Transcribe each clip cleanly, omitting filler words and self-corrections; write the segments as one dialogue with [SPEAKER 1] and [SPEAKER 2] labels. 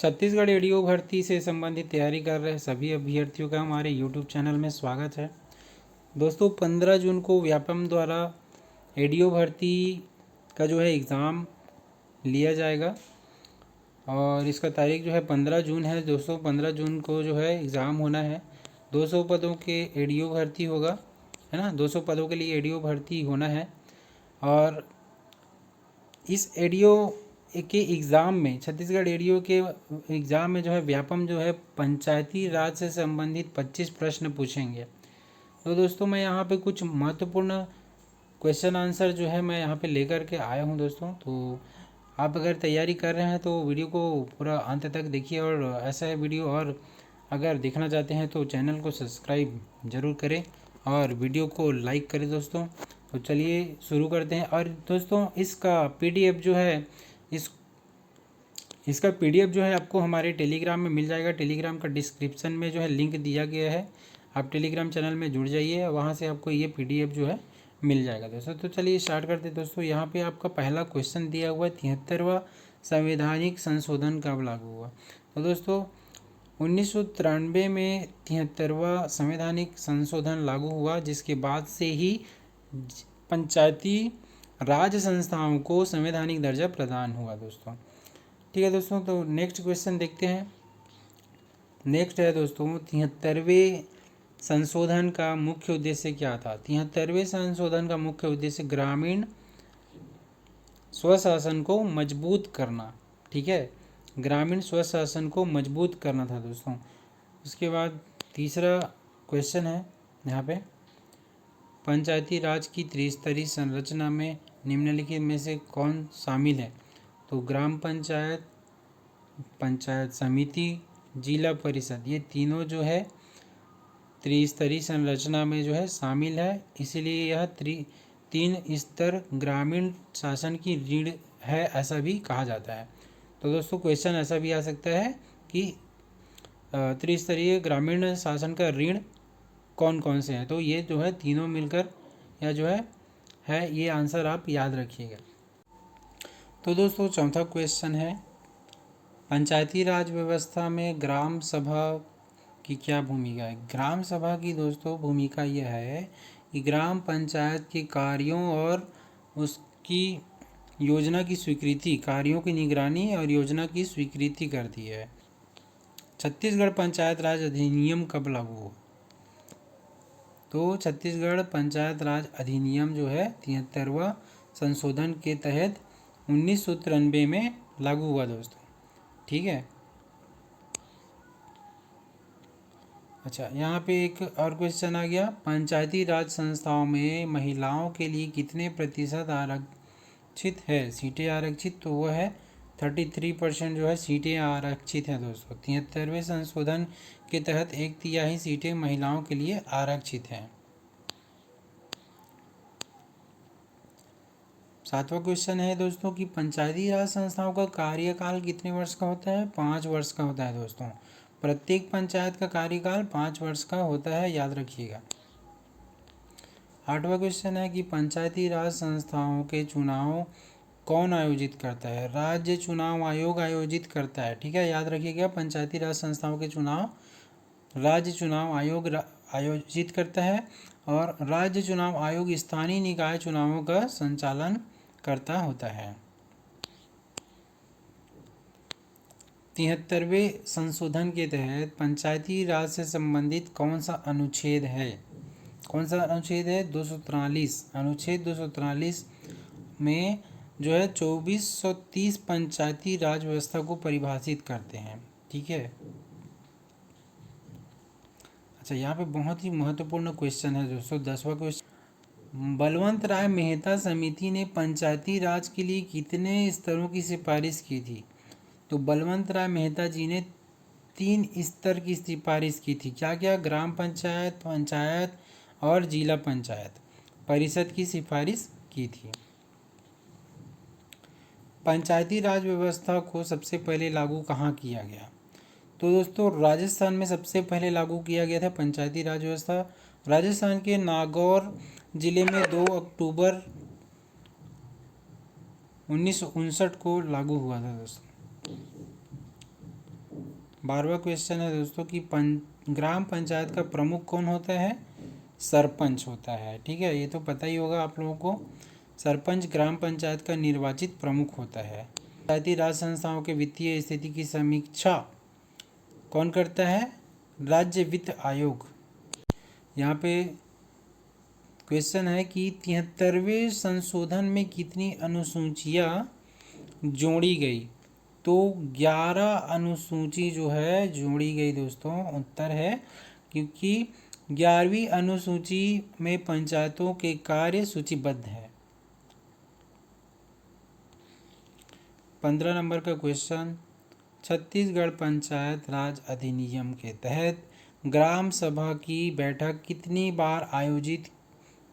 [SPEAKER 1] Chhattisgarh ADO भर्ती से संबंधित तैयारी कर रहे सभी अभ्यर्थियों का हमारे यूट्यूब चैनल में स्वागत है। दोस्तों 15 जून को व्यापम द्वारा एडीओ भर्ती का जो है एग्ज़ाम लिया जाएगा और इसका तारीख जो है 15 जून है। दोस्तों 15 जून को जो है एग्ज़ाम होना है। 200 पदों के एडीओ भर्ती होगा, है ना। 200 पदों के लिए एडीओ भर्ती होना है और इस एडीओ के एग्ज़ाम में, छत्तीसगढ़ एडीओ के एग्ज़ाम में जो है व्यापम जो है पंचायती राज से संबंधित 25 प्रश्न पूछेंगे। तो दोस्तों मैं यहाँ पे कुछ महत्वपूर्ण क्वेश्चन आंसर जो है मैं यहाँ पे लेकर के आया हूँ दोस्तों। तो आप अगर तैयारी कर रहे हैं तो वीडियो को पूरा अंत तक देखिए और ऐसा है वीडियो और अगर देखना चाहते हैं तो चैनल को सब्सक्राइब ज़रूर करें और वीडियो को लाइक करें दोस्तों। तो चलिए शुरू करते हैं। और दोस्तों इसका पीडीएफ जो है इसका पीडीएफ जो है आपको हमारे टेलीग्राम में मिल जाएगा। टेलीग्राम का डिस्क्रिप्शन में जो है लिंक दिया गया है, आप टेलीग्राम चैनल में जुड़ जाइए, वहाँ से आपको ये पीडीएफ जो है मिल जाएगा दोस्तों। तो चलिए स्टार्ट करते हैं दोस्तों। यहाँ पे आपका पहला क्वेश्चन दिया हुआ है 73वां संवैधानिक संशोधन कब लागू हुआ। तो दोस्तों 1993 में 73वां संवैधानिक संशोधन लागू हुआ, जिसके बाद से ही पंचायती राज संस्थाओं को संवैधानिक दर्जा प्रदान हुआ दोस्तों। ठीक है दोस्तों, तो नेक्स्ट क्वेश्चन देखते हैं। नेक्स्ट है दोस्तों 73वें संशोधन का मुख्य उद्देश्य क्या था। 73वें संशोधन का मुख्य उद्देश्य ग्रामीण स्वशासन को मजबूत करना। ठीक है, ग्रामीण स्वशासन को मजबूत करना था दोस्तों। उसके बाद तीसरा क्वेश्चन है यहाँ पे, पंचायती राज की त्रिस्तरीय संरचना में निम्नलिखित में से कौन शामिल है। तो ग्राम पंचायत, पंचायत समिति, जिला परिषद, ये तीनों जो है त्रिस्तरीय संरचना में जो है शामिल है, इसलिए यह तीन स्तर ग्रामीण शासन की रीढ़ है, ऐसा भी कहा जाता है। तो दोस्तों क्वेश्चन ऐसा भी आ सकता है कि त्रिस्तरीय ग्रामीण शासन का रीढ़ कौन कौन से हैं। तो ये जो है तीनों मिलकर या जो है ये आंसर आप याद रखिएगा। तो दोस्तों चौथा क्वेश्चन है, पंचायती राज व्यवस्था में ग्राम सभा की क्या भूमिका है। ग्राम सभा की दोस्तों भूमिका यह है कि ग्राम पंचायत के कार्यों और उसकी योजना की स्वीकृति, कार्यों की निगरानी और योजना की स्वीकृति करती है। छत्तीसगढ़ पंचायत राज अधिनियम कब लागू हुआ। तो छत्तीसगढ़ पंचायत राज अधिनियम जो है 73वां संशोधन के तहत 1993 में लागू हुआ दोस्तों। ठीक है, अच्छा यहाँ पे एक और क्वेश्चन आ गया, पंचायती राज संस्थाओं में महिलाओं के लिए कितने प्रतिशत आरक्षित है सीटें आरक्षित। तो वह है 33% जो है सीटें आरक्षित हैं दोस्तों। 73वें संशोधन के तहत 1/3 सीटें महिलाओं के लिए आरक्षित हैं। सातवां क्वेश्चन है दोस्तों कि पंचायती राज संस्थाओं का कार्यकाल कितने वर्ष का होता है। 5 वर्ष का होता है दोस्तों। प्रत्येक पंचायत का कार्यकाल 5 वर्ष का होता है, याद रखिएगा। आठवां क्वेश्चन है कि पंचायती राज संस्थाओं के चुनाव कौन आयोजित करता है। राज्य चुनाव आयोग आयोजित करता है। ठीक है, याद रखिएगा, पंचायती राज संस्थाओं के चुनाव राज्य चुनाव आयोग आयोजित करता है और राज्य चुनाव आयोग स्थानीय निकाय चुनावों का संचालन करता होता है। 73वें संशोधन के तहत पंचायती राज से संबंधित कौन सा अनुच्छेद है। कौन सा अनुच्छेद है। 243, अनुच्छेद 243 में जो है 2430 पंचायती राज व्यवस्था को परिभाषित करते हैं। ठीक है, अच्छा यहाँ पे बहुत ही महत्वपूर्ण क्वेश्चन है दोस्तों। 10वां क्वेश्चन, बलवंत राय मेहता समिति ने पंचायती राज के लिए कितने स्तरों की सिफारिश की थी। तो बलवंत राय मेहता जी ने 3 स्तर की सिफारिश की थी। क्या क्या, ग्राम पंचायत, पंचायत और जिला पंचायत परिषद की सिफारिश की थी। पंचायती राज व्यवस्था को सबसे पहले लागू कहाँ किया गया। तो दोस्तों राजस्थान में सबसे पहले लागू किया गया था पंचायती राज व्यवस्था। राजस्थान के नागौर जिले में 2 अक्टूबर 1959 को लागू हुआ था दोस्तों। 12वां क्वेश्चन है दोस्तों कि ग्राम पंचायत का प्रमुख कौन होता है? सरपंच होता है। ठीक है, ये तो पता ही होगा आप लोगों को। सरपंच ग्राम पंचायत का निर्वाचित प्रमुख होता है। पंचायती राज संस्थाओं के वित्तीय स्थिति की समीक्षा कौन करता है? राज्य वित्त आयोग। यहाँ पे क्वेश्चन है कि 73वें संशोधन में कितनी अनुसूचियाँ जोड़ी गई? तो 11 अनुसूची जो है जोड़ी गई दोस्तों। उत्तर है क्योंकि 11वीं अनुसूची में पंचायतों के कार्य सूचीबद्ध है। 15 नंबर का क्वेश्चन, छत्तीसगढ़ पंचायत राज अधिनियम के तहत ग्राम सभा की बैठक कितनी बार आयोजित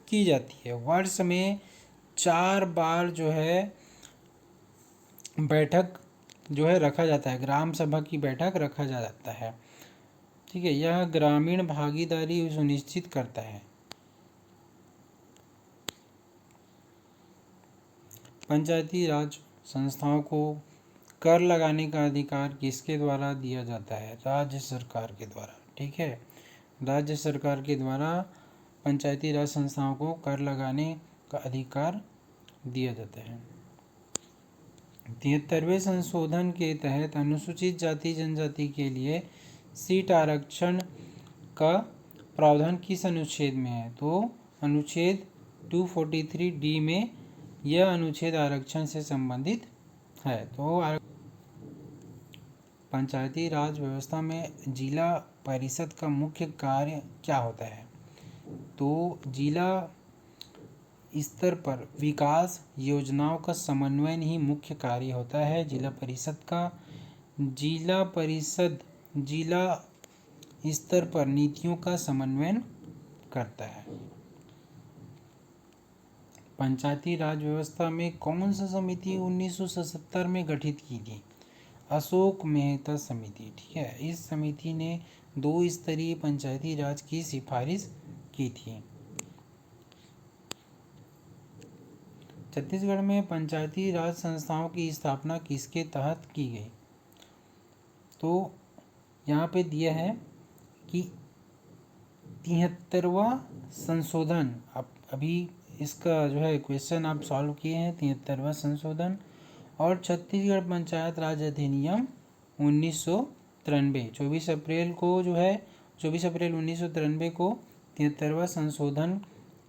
[SPEAKER 1] की जाती है? वर्ष में 4 बार जो है बैठक जो है रखा जाता है, ग्राम सभा की बैठक रखा जाता है। ठीक है, यह ग्रामीण भागीदारी सुनिश्चित करता है। पंचायती राज संस्थाओं को कर लगाने का अधिकार किसके द्वारा दिया जाता है? राज्य सरकार के द्वारा। ठीक है, राज्य सरकार के द्वारा पंचायती राज संस्थाओं को कर लगाने का अधिकार दिया जाता है। 73वें संशोधन के तहत अनुसूचित जाति जनजाति के लिए सीट आरक्षण का प्रावधान किस अनुच्छेद में है? तो अनुच्छेद 243D में यह अनुच्छेद आरक्षण से संबंधित है। तो पंचायती राज व्यवस्था में जिला परिषद का मुख्य कार्य क्या होता है? तो जिला स्तर पर विकास योजनाओं का समन्वयन ही मुख्य कार्य होता है जिला परिषद का। जिला परिषद जिला स्तर पर नीतियों का समन्वयन करता है। पंचायती राज व्यवस्था में कौन सा समिति 1977 में गठित की थी? अशोक मेहता समिति। ठीक है, इस समिति ने 2 स्तरीय पंचायती राज की सिफारिश की थी। छत्तीसगढ़ में पंचायती राज संस्थाओं की स्थापना किसके तहत की गई? तो यहाँ पे दिया है कि 73वां संशोधन, अभी इसका जो है क्वेश्चन आप सॉल्व किए हैं। 73वां संशोधन और छत्तीसगढ़ पंचायत राज अधिनियम 1993, 24 अप्रैल को जो है 24 अप्रैल 1993 को 73वां संशोधन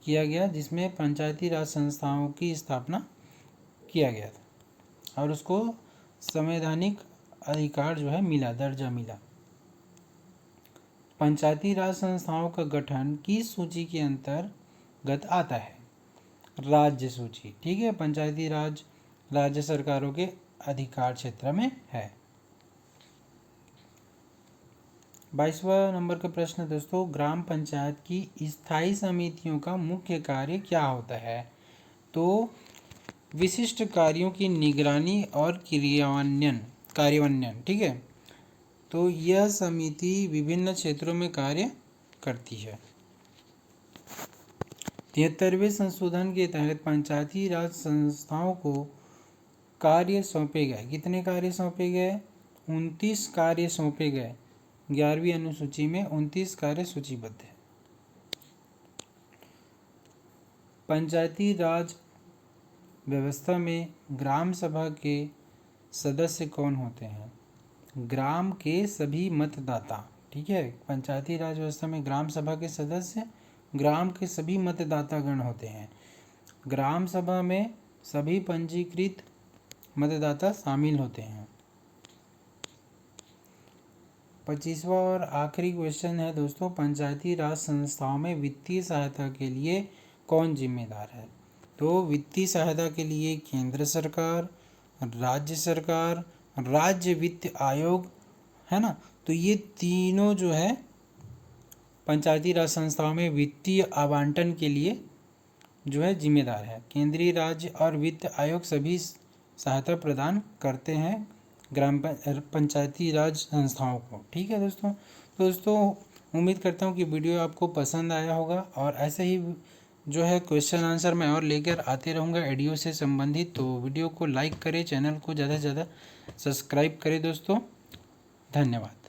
[SPEAKER 1] किया गया, जिसमें पंचायती राज संस्थाओं की स्थापना किया गया था और उसको संवैधानिक अधिकार जो है मिला, दर्जा मिला। पंचायती राज संस्थाओं का गठन किस सूची के अंतर्गत आता है? राज्य सूची। ठीक है, पंचायती राज राज्य सरकारों के अधिकार क्षेत्र में है। 22वां नंबर का प्रश्न दोस्तों, ग्राम पंचायत की स्थायी समितियों का मुख्य कार्य क्या होता है? तो विशिष्ट कार्यों की निगरानी और कार्यान्वयन। ठीक है, तो यह समिति विभिन्न क्षेत्रों में कार्य करती है। 73वें संशोधन के तहत पंचायती राज संस्थाओं को कार्य सौंपे गए। कितने कार्य सौंपे गए? 29 कार्य सौंपे गए। 11वीं अनुसूची में 29 कार्य सूचीबद्ध है। पंचायती राज व्यवस्था में ग्राम सभा के सदस्य कौन होते हैं? ग्राम के सभी मतदाता। ठीक है, पंचायती राज व्यवस्था में ग्राम सभा के सदस्य ग्राम के सभी मतदातागण होते हैं। ग्राम सभा में सभी पंजीकृत मतदाता शामिल होते हैं। 25वां और आखिरी क्वेश्चन है दोस्तों, पंचायती राज संस्थाओं में वित्तीय सहायता के लिए कौन जिम्मेदार है? तो वित्तीय सहायता के लिए केंद्र सरकार, राज्य सरकार, राज्य वित्त आयोग है ना। तो ये तीनों जो है पंचायती राज संस्थाओं में वित्तीय आवंटन के लिए जो है जिम्मेदार है। केंद्रीय राज्य और वित्त आयोग सभी सहायता प्रदान करते हैं ग्राम पंचायती राज संस्थाओं को। ठीक है दोस्तों उम्मीद करता हूँ कि वीडियो आपको पसंद आया होगा और ऐसे ही जो है क्वेश्चन आंसर मैं और लेकर आते रहूँगा एडीओ से संबंधित। तो वीडियो को लाइक करें, चैनल को ज़्यादा से ज़्यादा सब्सक्राइब करें दोस्तों। धन्यवाद।